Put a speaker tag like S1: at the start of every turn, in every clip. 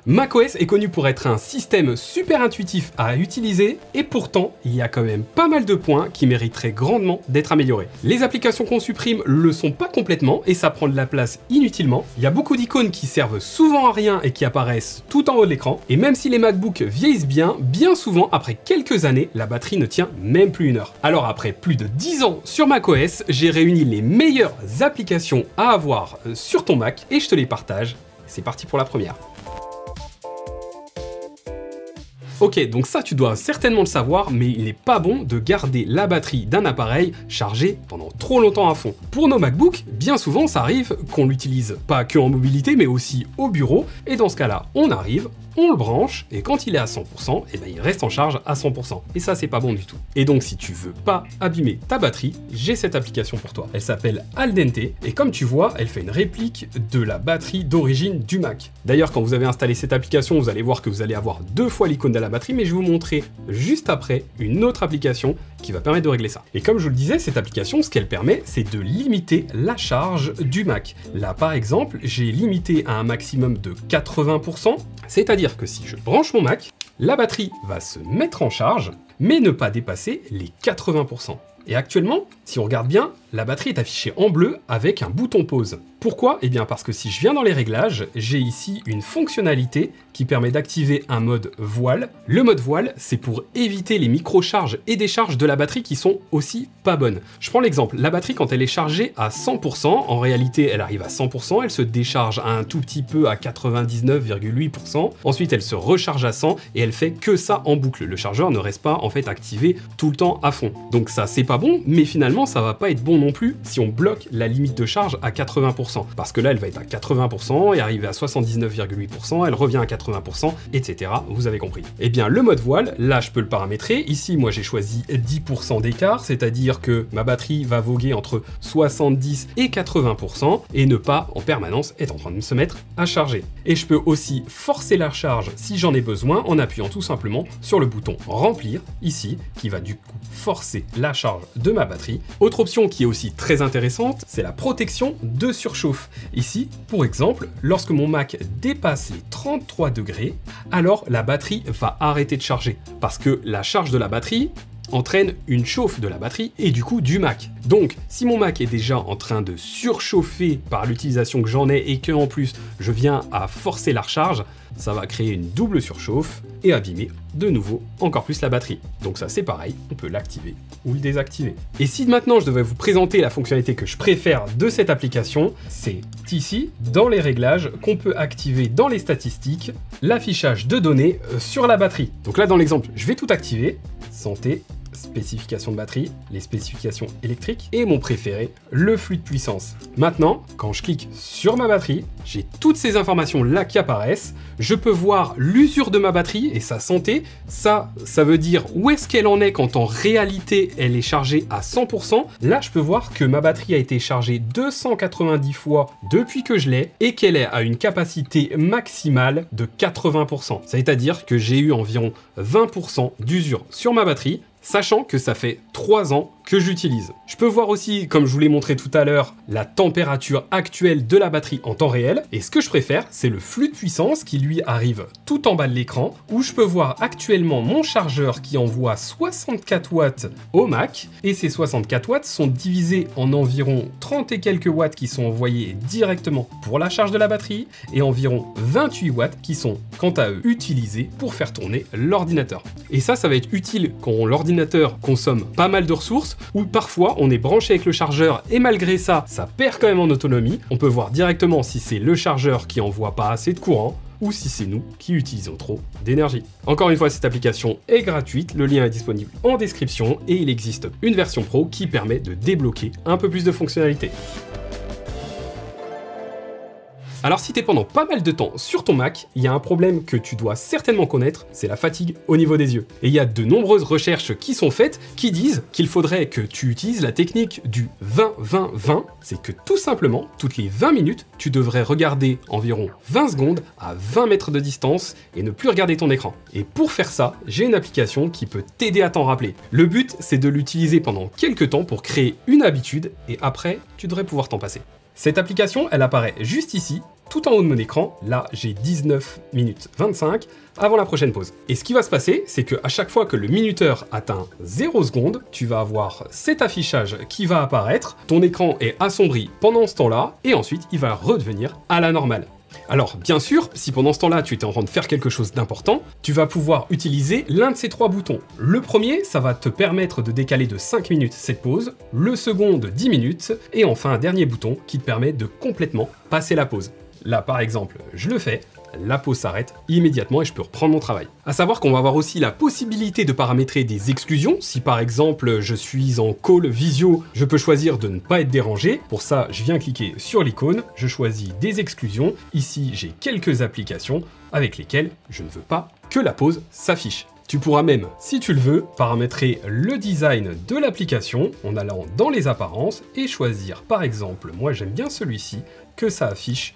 S1: macOS est connu pour être un système super intuitif à utiliser et pourtant, il y a quand même pas mal de points qui mériteraient grandement d'être améliorés. Les applications qu'on supprime le sont pas complètement et ça prend de la place inutilement. Il y a beaucoup d'icônes qui servent souvent à rien et qui apparaissent tout en haut de l'écran. Et même si les MacBooks vieillissent bien souvent, après quelques années, la batterie ne tient même plus 1 heure. Alors après plus de 10 ans sur macOS, j'ai réuni les meilleures applications à avoir sur ton Mac et je te les partage. C'est parti pour la première. Ok, donc ça tu dois certainement le savoir, mais il n'est pas bon de garder la batterie d'un appareil chargée pendant trop longtemps à fond. Pour nos MacBooks, bien souvent ça arrive qu'on l'utilise pas que en mobilité, mais aussi au bureau, et dans ce cas-là, on arrive, on le branche, et quand il est à 100%, eh ben il reste en charge à 100%. Et ça, c'est pas bon du tout. Et donc, si tu veux pas abîmer ta batterie, j'ai cette application pour toi. Elle s'appelle Aldente, et comme tu vois, elle fait une réplique de la batterie d'origine du Mac. D'ailleurs, quand vous avez installé cette application, vous allez voir que vous allez avoir 2 fois l'icône de la batterie, mais je vais vous montrer juste après une autre application qui va permettre de régler ça. Et comme je vous le disais, cette application, ce qu'elle permet, c'est de limiter la charge du Mac. Là, par exemple, j'ai limité à un maximum de 80%, c'est-à-dire que si je branche mon Mac, la batterie va se mettre en charge, mais ne pas dépasser les 80%. Et actuellement, si on regarde bien, la batterie est affichée en bleu avec un bouton pause. Pourquoi? Eh bien parce que si je viens dans les réglages, j'ai ici une fonctionnalité qui permet d'activer un mode voile. Le mode voile, c'est pour éviter les micro-charges et décharges de la batterie qui sont aussi pas bonnes. Je prends l'exemple, la batterie quand elle est chargée à 100%, en réalité elle arrive à 100%, elle se décharge un tout petit peu à 99,8%, ensuite elle se recharge à 100 et elle fait que ça en boucle. Le chargeur ne reste pas en fait activé tout le temps à fond. Donc ça c'est pas bon, mais finalement ça va pas être bon non plus si on bloque la limite de charge à 80%. Parce que là, elle va être à 80% et arriver à 79,8%, elle revient à 80%, etc. Vous avez compris. Eh bien, le mode voile, là, je peux le paramétrer. Ici, moi, j'ai choisi 10% d'écart, c'est-à-dire que ma batterie va voguer entre 70 et 80% et ne pas, en permanence, être en train de se mettre à charger. Et je peux aussi forcer la charge si j'en ai besoin en appuyant tout simplement sur le bouton remplir, ici, qui va du coup forcer la charge de ma batterie. Autre option qui est aussi très intéressante, c'est la protection de surchauffe. Ici, pour exemple, lorsque mon Mac dépasse les 33 degrés, alors la batterie va arrêter de charger parce que la charge de la batterie entraîne une chauffe de la batterie et du coup du Mac. Donc, si mon Mac est déjà en train de surchauffer par l'utilisation que j'en ai et que en plus je viens à forcer la recharge, ça va créer une double surchauffe et abîmer de nouveau encore plus la batterie. Donc ça c'est pareil, on peut l'activer ou le désactiver. Et si maintenant je devais vous présenter la fonctionnalité que je préfère de cette application, c'est ici, dans les réglages, qu'on peut activer dans les statistiques l'affichage de données sur la batterie. Donc là dans l'exemple, je vais tout activer, santé, spécifications de batterie, les spécifications électriques et mon préféré, le flux de puissance. Maintenant, quand je clique sur ma batterie, j'ai toutes ces informations là qui apparaissent. Je peux voir l'usure de ma batterie et sa santé. Ça veut dire où est-ce qu'elle en est quand en réalité elle est chargée à 100%. Là, je peux voir que ma batterie a été chargée 290 fois depuis que je l'ai et qu'elle est à une capacité maximale de 80%. C'est-à-dire que j'ai eu environ 20% d'usure sur ma batterie, sachant que ça fait 3 ans que j'utilise. Je peux voir aussi, comme je vous l'ai montré tout à l'heure, la température actuelle de la batterie en temps réel. Et ce que je préfère, c'est le flux de puissance qui lui arrive tout en bas de l'écran, où je peux voir actuellement mon chargeur qui envoie 64 watts au Mac. Et ces 64 watts sont divisés en environ 30 et quelques watts qui sont envoyés directement pour la charge de la batterie et environ 28 watts qui sont, quant à eux, utilisés pour faire tourner l'ordinateur. Et ça va être utile quand l'ordinateur consomme pas mal de ressources, où parfois on est branché avec le chargeur et malgré ça, ça perd quand même en autonomie. On peut voir directement si c'est le chargeur qui envoie pas assez de courant ou si c'est nous qui utilisons trop d'énergie. Encore une fois, cette application est gratuite, le lien est disponible en description et il existe une version pro qui permet de débloquer un peu plus de fonctionnalités. Alors si tu es pendant pas mal de temps sur ton Mac, il y a un problème que tu dois certainement connaître, c'est la fatigue au niveau des yeux. Et il y a de nombreuses recherches qui sont faites qui disent qu'il faudrait que tu utilises la technique du 20-20-20. C'est que tout simplement, toutes les 20 minutes, tu devrais regarder environ 20 secondes à 20 mètres de distance et ne plus regarder ton écran. Et pour faire ça, j'ai une application qui peut t'aider à t'en rappeler. Le but, c'est de l'utiliser pendant quelques temps pour créer une habitude et après, tu devrais pouvoir t'en passer. Cette application, elle apparaît juste ici, tout en haut de mon écran. Là, j'ai 19 minutes 25 avant la prochaine pause. Et ce qui va se passer, c'est qu'à chaque fois que le minuteur atteint 0 secondes, tu vas avoir cet affichage qui va apparaître, ton écran est assombri pendant ce temps-là, et ensuite il va redevenir à la normale. Alors bien sûr, si pendant ce temps-là tu étais en train de faire quelque chose d'important, tu vas pouvoir utiliser l'un de ces 3 boutons. Le premier, ça va te permettre de décaler de 5 minutes cette pause, le second de 10 minutes, et enfin un dernier bouton qui te permet de complètement passer la pause. Là par exemple, je le fais, la pause s'arrête immédiatement et je peux reprendre mon travail. À savoir qu'on va avoir aussi la possibilité de paramétrer des exclusions. Si par exemple je suis en call visio, je peux choisir de ne pas être dérangé. Pour ça, je viens cliquer sur l'icône, je choisis des exclusions. Ici, j'ai quelques applications avec lesquelles je ne veux pas que la pause s'affiche. Tu pourras même, si tu le veux, paramétrer le design de l'application en allant dans les apparences et choisir par exemple, moi j'aime bien celui-ci, que ça affiche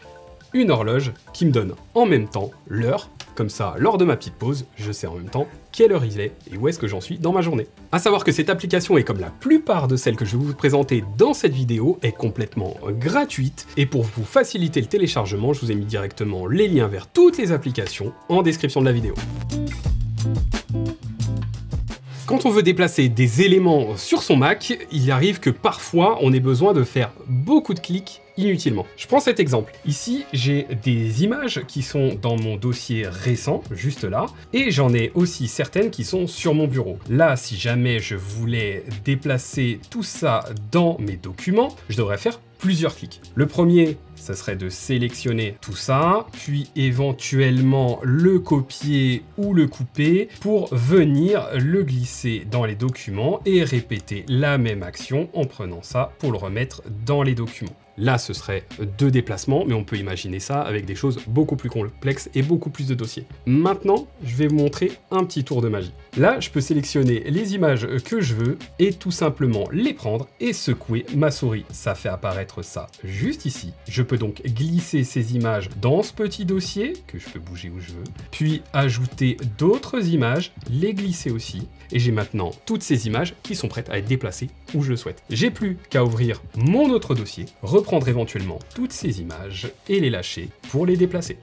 S1: une horloge qui me donne en même temps l'heure. Comme ça, lors de ma petite pause, je sais en même temps quelle heure il est et où est-ce que j'en suis dans ma journée. À savoir que cette application est comme la plupart de celles que je vais vous présenter dans cette vidéo, est complètement gratuite. Et pour vous faciliter le téléchargement, je vous ai mis directement les liens vers toutes les applications en description de la vidéo. Quand on veut déplacer des éléments sur son Mac, il arrive que parfois on ait besoin de faire beaucoup de clics inutilement. Je prends cet exemple. Ici, j'ai des images qui sont dans mon dossier récent, juste là, et j'en ai aussi certaines qui sont sur mon bureau. Là, si jamais je voulais déplacer tout ça dans mes documents, je devrais faire plusieurs clics. Le premier, ça serait de sélectionner tout ça, puis éventuellement le copier ou le couper pour venir le glisser dans les documents et répéter la même action en prenant ça pour le remettre dans les documents. Là, ce serait 2 déplacements, mais on peut imaginer ça avec des choses beaucoup plus complexes et beaucoup plus de dossiers. Maintenant, je vais vous montrer un petit tour de magie. Là, je peux sélectionner les images que je veux et tout simplement les prendre et secouer ma souris. Ça fait apparaître ça juste ici. Je peux donc glisser ces images dans ce petit dossier, que je peux bouger où je veux, puis ajouter d'autres images, les glisser aussi, et j'ai maintenant toutes ces images qui sont prêtes à être déplacées où je le souhaite. J'ai plus qu'à ouvrir mon autre dossier, reprendre éventuellement toutes ces images et les lâcher pour les déplacer.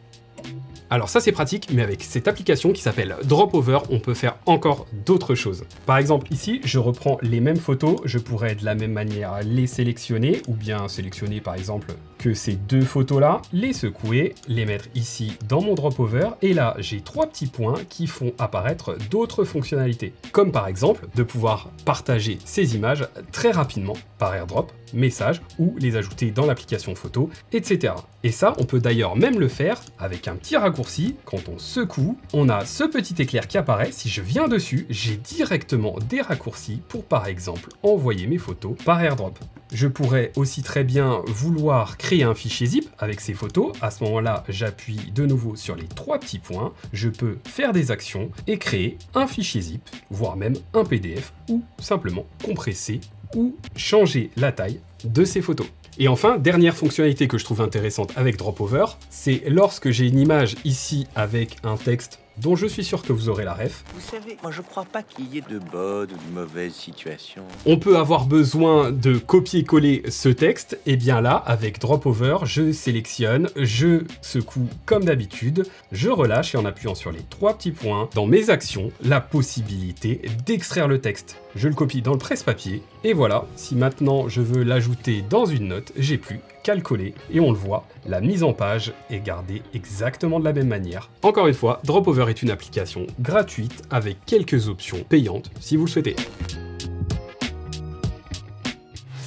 S1: Alors ça c'est pratique, mais avec cette application qui s'appelle Dropover, on peut faire encore d'autres choses. Par exemple ici, je reprends les mêmes photos, je pourrais de la même manière les sélectionner, ou bien sélectionner par exemple que ces 2 photos-là, les secouer, les mettre ici dans mon Dropover, et là j'ai 3 petits points qui font apparaître d'autres fonctionnalités, comme par exemple de pouvoir partager ces images très rapidement par AirDrop, message, ou les ajouter dans l'application photo, etc. Et ça, on peut d'ailleurs même le faire avec un petit raccourci. Quand on secoue, on a ce petit éclair qui apparaît. Si je viens dessus, j'ai directement des raccourcis pour par exemple envoyer mes photos par AirDrop. Je pourrais aussi très bien vouloir créer un fichier zip avec ces photos. À ce moment-là, j'appuie de nouveau sur les 3 petits points. Je peux faire des actions et créer un fichier zip, voire même un PDF, ou simplement compresser ou changer la taille de ces photos. Et enfin, dernière fonctionnalité que je trouve intéressante avec Dropover, c'est lorsque j'ai une image ici avec un texte dont je suis sûr que vous aurez la ref.
S2: Vous savez, moi je crois pas qu'il y ait de bonnes ou de mauvaises situations.
S1: On peut avoir besoin de copier-coller ce texte, et bien là, avec Dropover, je sélectionne, je secoue comme d'habitude, je relâche et en appuyant sur les 3 petits points, dans mes actions, la possibilité d'extraire le texte. Je le copie dans le presse-papier, et voilà, si maintenant je veux l'ajouter dans une note, j'ai plus qu'à le coller, et on le voit, la mise en page est gardée exactement de la même manière. Encore une fois, Dropover est une application gratuite avec quelques options payantes si vous le souhaitez.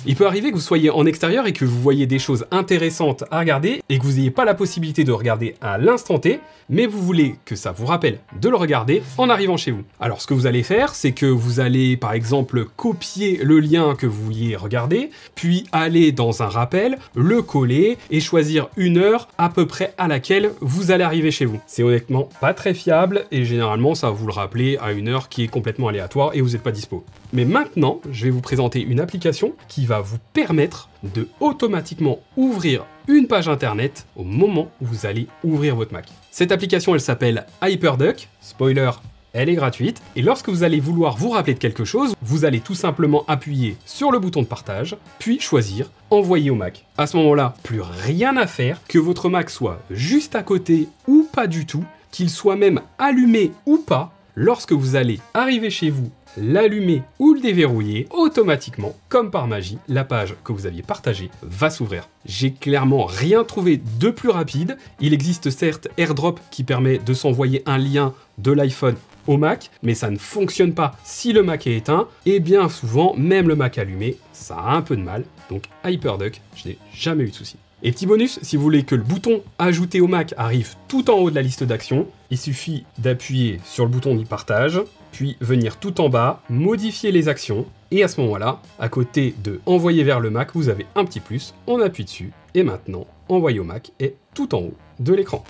S1: Il peut arriver que vous soyez en extérieur et que vous voyez des choses intéressantes à regarder et que vous n'ayez pas la possibilité de regarder à l'instant T, mais vous voulez que ça vous rappelle de le regarder en arrivant chez vous. Alors ce que vous allez faire, c'est que vous allez par exemple copier le lien que vous vouliez regarder, puis aller dans un rappel, le coller et choisir une heure à peu près à laquelle vous allez arriver chez vous. C'est honnêtement pas très fiable et généralement ça va vous le rappeler à une heure qui est complètement aléatoire et vous n'êtes pas dispo. Mais maintenant, je vais vous présenter une application qui va vous permettre de automatiquement ouvrir une page internet au moment où vous allez ouvrir votre Mac. Cette application, elle s'appelle HyperDuck. Spoiler, elle est gratuite. Et lorsque vous allez vouloir vous rappeler de quelque chose, vous allez tout simplement appuyer sur le bouton de partage, puis choisir envoyer au Mac. À ce moment-là, plus rien à faire, que votre Mac soit juste à côté ou pas du tout, qu'il soit même allumé ou pas, lorsque vous allez arriver chez vous, l'allumer ou le déverrouiller, automatiquement, comme par magie, la page que vous aviez partagée va s'ouvrir. J'ai clairement rien trouvé de plus rapide. Il existe certes AirDrop qui permet de s'envoyer un lien de l'iPhone au Mac, mais ça ne fonctionne pas si le Mac est éteint, et bien souvent, même le Mac allumé, ça a un peu de mal, donc HyperDuck, je n'ai jamais eu de souci. Et petit bonus, si vous voulez que le bouton ajouter au Mac arrive tout en haut de la liste d'actions, il suffit d'appuyer sur le bouton du partage, puis venir tout en bas, modifier les actions, et à ce moment-là, à côté de envoyer vers le Mac, vous avez un petit plus, on appuie dessus, et maintenant, envoyer au Mac est tout en haut de l'écran.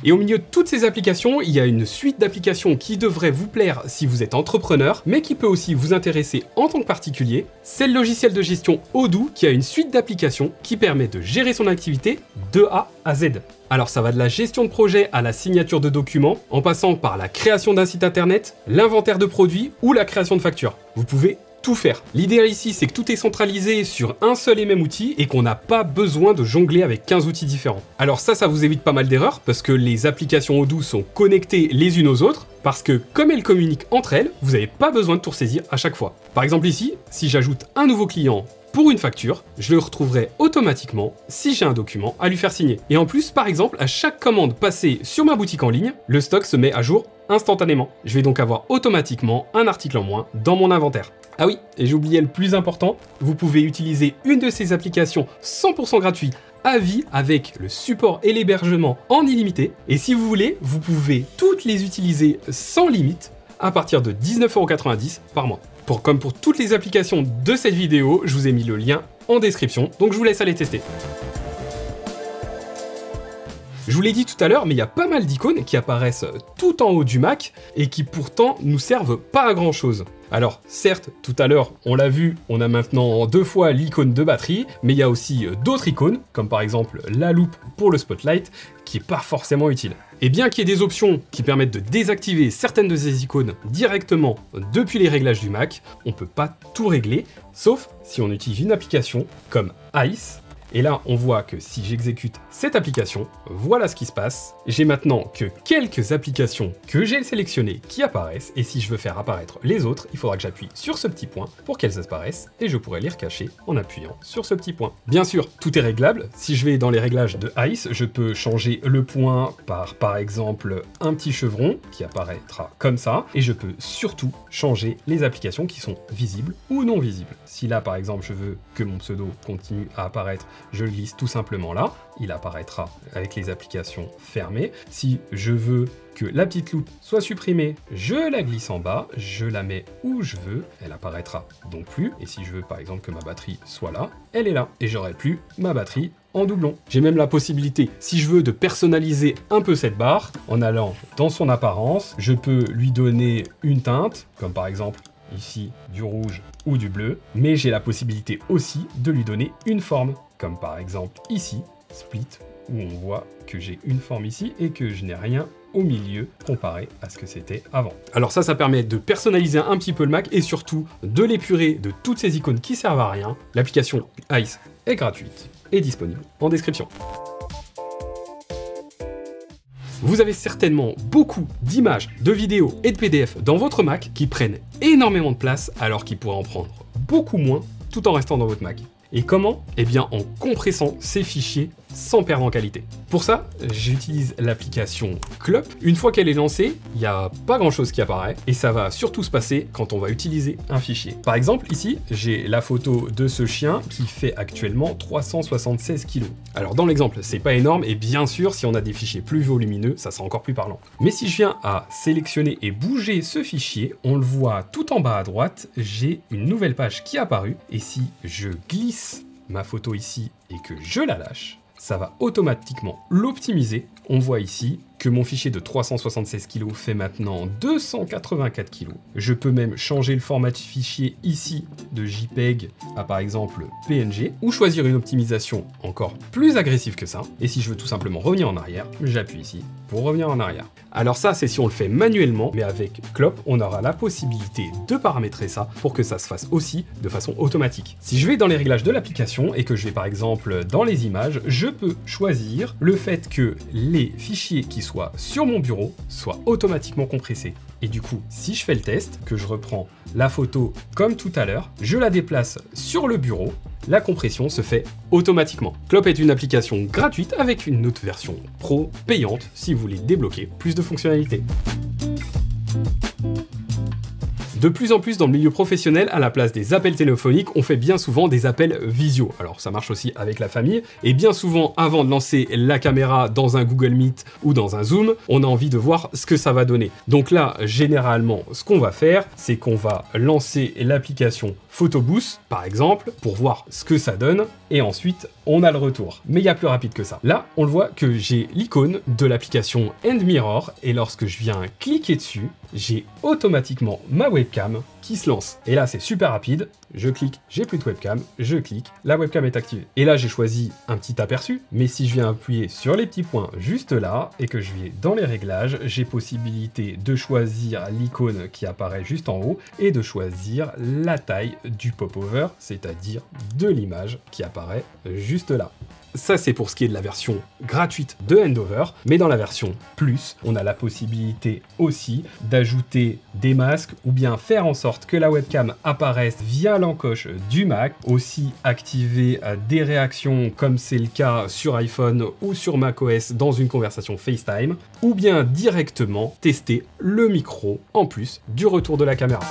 S1: Et au milieu de toutes ces applications, il y a une suite d'applications qui devrait vous plaire si vous êtes entrepreneur, mais qui peut aussi vous intéresser en tant que particulier. C'est le logiciel de gestion Odoo qui a une suite d'applications qui permet de gérer son activité de A à Z. Alors ça va de la gestion de projet à la signature de documents, en passant par la création d'un site internet, l'inventaire de produits ou la création de factures. Vous pouvez tout faire. L'idéal ici, c'est que tout est centralisé sur un seul et même outil et qu'on n'a pas besoin de jongler avec 15 outils différents. Alors ça vous évite pas mal d'erreurs parce que les applications Odoo sont connectées les unes aux autres, parce que comme elles communiquent entre elles, vous n'avez pas besoin de tout ressaisir à chaque fois. Par exemple ici, si j'ajoute un nouveau client pour une facture, je le retrouverai automatiquement si j'ai un document à lui faire signer. Et en plus, par exemple, à chaque commande passée sur ma boutique en ligne, le stock se met à jour instantanément. Je vais donc avoir automatiquement un article en moins dans mon inventaire. Ah oui, et j'ai oublié le plus important, vous pouvez utiliser une de ces applications 100% gratuit à vie avec le support et l'hébergement en illimité. Et si vous voulez, vous pouvez toutes les utiliser sans limite à partir de 19,90 € par mois. Comme pour toutes les applications de cette vidéo, je vous ai mis le lien en description, donc je vous laisse aller tester. Je vous l'ai dit tout à l'heure, mais il y a pas mal d'icônes qui apparaissent tout en haut du Mac et qui pourtant nous servent pas à grand chose. Alors certes, tout à l'heure, on l'a vu, on a maintenant 2 fois l'icône de batterie, mais il y a aussi d'autres icônes, comme par exemple la loupe pour le spotlight, qui est pas forcément utile. Et bien qu'il y ait des options qui permettent de désactiver certaines de ces icônes directement depuis les réglages du Mac, on peut pas tout régler, sauf si on utilise une application comme Ice. Et là, on voit que si j'exécute cette application, voilà ce qui se passe. J'ai maintenant que quelques applications que j'ai sélectionnées qui apparaissent, et si je veux faire apparaître les autres, il faudra que j'appuie sur ce petit point pour qu'elles apparaissent, et je pourrai les recacher en appuyant sur ce petit point. Bien sûr, tout est réglable. Si je vais dans les réglages de Ice, je peux changer le point par exemple, un petit chevron qui apparaîtra comme ça, et je peux surtout changer les applications qui sont visibles ou non visibles. Si là, par exemple, je veux que mon pseudo continue à apparaître, je le glisse tout simplement là, il apparaîtra avec les applications fermées. Si je veux que la petite loupe soit supprimée, je la glisse en bas, je la mets où je veux, elle apparaîtra donc plus. Et si je veux par exemple que ma batterie soit là, elle est là. Et j'aurai plus ma batterie en doublon. J'ai même la possibilité, si je veux, de personnaliser un peu cette barre, en allant dans son apparence, je peux lui donner une teinte, comme par exemple ici du rouge ou du bleu, mais j'ai la possibilité aussi de lui donner une forme, comme par exemple ici, split, où on voit que j'ai une forme ici et que je n'ai rien au milieu comparé à ce que c'était avant. Alors ça permet de personnaliser un petit peu le Mac et surtout de l'épurer de toutes ces icônes qui servent à rien. L'application Ice est gratuite et disponible en description. Vous avez certainement beaucoup d'images, de vidéos et de PDF dans votre Mac qui prennent énormément de place alors qu'ils pourraient en prendre beaucoup moins tout en restant dans votre Mac. Et comment? Eh bien en compressant ces fichiers sans perdre en qualité. Pour ça, j'utilise l'application Clop. Une fois qu'elle est lancée, il n'y a pas grand chose qui apparaît et ça va surtout se passer quand on va utiliser un fichier. Par exemple, ici, j'ai la photo de ce chien qui fait actuellement 376 kg. Alors dans l'exemple, c'est pas énorme et bien sûr, si on a des fichiers plus volumineux, ça sera encore plus parlant. Mais si je viens à sélectionner et bouger ce fichier, on le voit tout en bas à droite, j'ai une nouvelle page qui est apparue et si je glisse ma photo ici et que je la lâche, ça va automatiquement l'optimiser. On voit ici que mon fichier de 376 kg fait maintenant 284 kg. Je peux même changer le format de fichier ici de JPEG à par exemple PNG, ou choisir une optimisation encore plus agressive que ça. Et si je veux tout simplement revenir en arrière, j'appuie ici pour revenir en arrière. Alors ça, c'est si on le fait manuellement, mais avec Clop, on aura la possibilité de paramétrer ça pour que ça se fasse aussi de façon automatique. Si je vais dans les réglages de l'application et que je vais par exemple dans les images, je peux choisir le fait que les fichiers qui soient sur mon bureau soient automatiquement compressés. Et du coup, si je fais le test, que je reprends la photo comme tout à l'heure, je la déplace sur le bureau, la compression se fait automatiquement. Clop est une application gratuite avec une autre version pro payante si vous voulez débloquer plus de fonctionnalités. De plus en plus dans le milieu professionnel, à la place des appels téléphoniques, on fait bien souvent des appels visio. Alors ça marche aussi avec la famille, et bien souvent avant de lancer la caméra dans un Google Meet ou dans un Zoom, on a envie de voir ce que ça va donner. Donc là, généralement, ce qu'on va faire, c'est qu'on va lancer l'application Photobooth, par exemple, pour voir ce que ça donne, et ensuite, on a le retour. Mais il y a plus rapide que ça. Là, on le voit que j'ai l'icône de l'application End Mirror, et lorsque je viens cliquer dessus, j'ai automatiquement ma webcam qui se lance. Et là, c'est super rapide. Je clique, j'ai plus de webcam, je clique, la webcam est activée. Et là, j'ai choisi un petit aperçu, mais si je viens appuyer sur les petits points juste là, et que je vais dans les réglages, j'ai possibilité de choisir l'icône qui apparaît juste en haut, et de choisir la taille du pop-over, c'est-à-dire de l'image qui apparaît juste là. Ça, c'est pour ce qui est de la version gratuite de Endover, mais dans la version Plus, on a la possibilité aussi d'ajouter des masques ou bien faire en sorte que la webcam apparaisse via l'encoche du Mac, aussi activer des réactions comme c'est le cas sur iPhone ou sur macOS dans une conversation FaceTime, ou bien directement tester le micro en plus du retour de la caméra.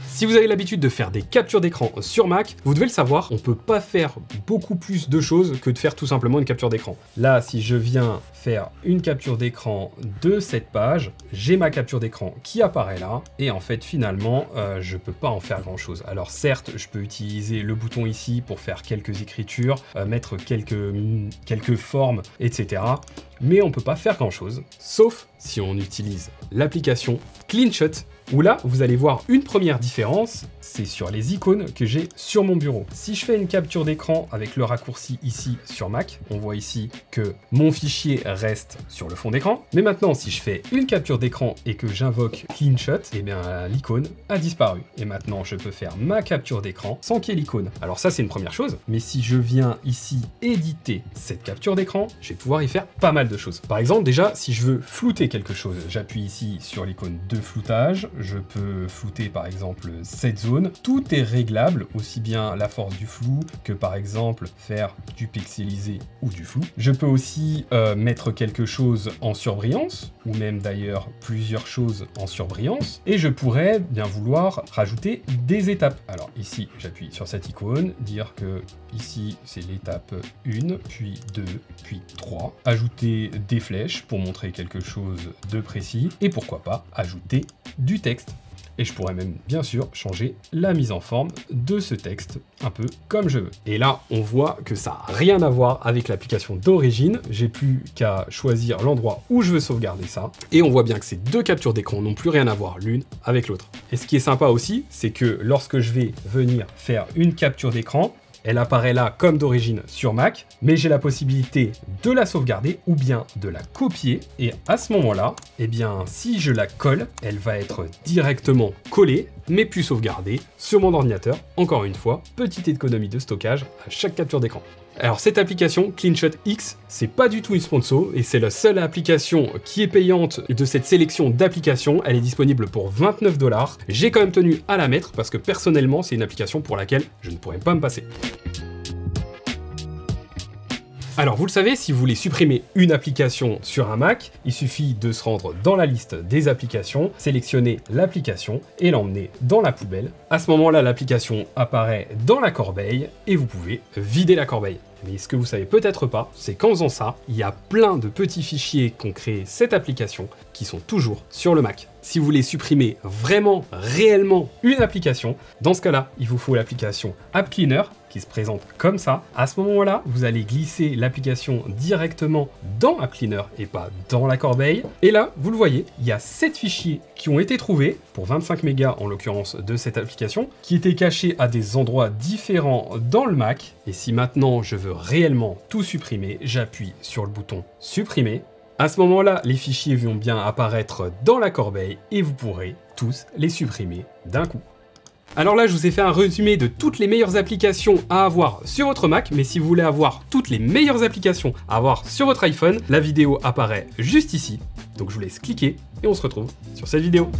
S1: Si vous avez l'habitude de faire des captures d'écran sur Mac, vous devez le savoir, on ne peut pas faire beaucoup plus de choses que de faire tout simplement une capture d'écran. Là, si je viens faire une capture d'écran de cette page, j'ai ma capture d'écran qui apparaît là, et en fait, finalement, je ne peux pas en faire grand-chose. Alors certes, je peux utiliser le bouton ici pour faire quelques écritures, mettre quelques formes, etc. Mais on ne peut pas faire grand-chose, sauf si on utilise l'application CleanShot, où là, vous allez voir une première différence, c'est sur les icônes que j'ai sur mon bureau. Si je fais une capture d'écran avec le raccourci ici sur Mac, on voit ici que mon fichier reste sur le fond d'écran. Mais maintenant, si je fais une capture d'écran et que j'invoque CleanShot, eh bien l'icône a disparu. Et maintenant, je peux faire ma capture d'écran sans qu'il y ait l'icône. Alors ça, c'est une première chose. Mais si je viens ici éditer cette capture d'écran, je vais pouvoir y faire pas mal de choses. Par exemple, déjà, si je veux flouter quelque chose, j'appuie ici sur l'icône de floutage. Je peux flouter par exemple cette zone. Tout est réglable, aussi bien la force du flou que par exemple faire du pixelisé ou du flou. Je peux aussi mettre quelque chose en surbrillance, ou même d'ailleurs plusieurs choses en surbrillance. Et je pourrais bien vouloir rajouter des étapes. Alors ici, j'appuie sur cette icône, dire que ici c'est l'étape 1, puis 2, puis 3. Ajouter des flèches pour montrer quelque chose de précis. Et pourquoi pas ajouter du texte. Et je pourrais même, bien sûr, changer la mise en forme de ce texte, un peu comme je veux. Et là, on voit que ça n'a rien à voir avec l'application d'origine. J'ai plus qu'à choisir l'endroit où je veux sauvegarder ça. Et on voit bien que ces deux captures d'écran n'ont plus rien à voir l'une avec l'autre. Et ce qui est sympa aussi, c'est que lorsque je vais venir faire une capture d'écran, elle apparaît là comme d'origine sur Mac, mais j'ai la possibilité de la sauvegarder ou bien de la copier. Et à ce moment-là, eh bien, si je la colle, elle va être directement collée, mais plus sauvegardée sur mon ordinateur. Encore une fois, petite économie de stockage à chaque capture d'écran. Alors cette application CleanShot X, c'est pas du tout une sponsor et c'est la seule application qui est payante de cette sélection d'applications. Elle est disponible pour 29 $. J'ai quand même tenu à la mettre parce que personnellement, c'est une application pour laquelle je ne pourrais pas me passer. Alors vous le savez, si vous voulez supprimer une application sur un Mac, il suffit de se rendre dans la liste des applications, sélectionner l'application et l'emmener dans la poubelle. À ce moment-là, l'application apparaît dans la corbeille et vous pouvez vider la corbeille. Mais ce que vous savez peut-être pas, c'est qu'en faisant ça, il y a plein de petits fichiers qu'ont créé cette application qui sont toujours sur le Mac. Si vous voulez supprimer vraiment, réellement une application, dans ce cas-là, il vous faut l'application App Cleaner qui se présente comme ça. À ce moment-là, vous allez glisser l'application directement dans App Cleaner et pas dans la corbeille. Et là, vous le voyez, il y a 7 fichiers qui ont été trouvés, pour 25 mégas en l'occurrence de cette application, qui étaient cachés à des endroits différents dans le Mac. Et si maintenant je veux réellement tout supprimer, j'appuie sur le bouton supprimer. À ce moment-là, les fichiers vont bien apparaître dans la corbeille et vous pourrez tous les supprimer d'un coup. Alors là, je vous ai fait un résumé de toutes les meilleures applications à avoir sur votre Mac, mais si vous voulez avoir toutes les meilleures applications à avoir sur votre iPhone, la vidéo apparaît juste ici. Donc je vous laisse cliquer et on se retrouve sur cette vidéo.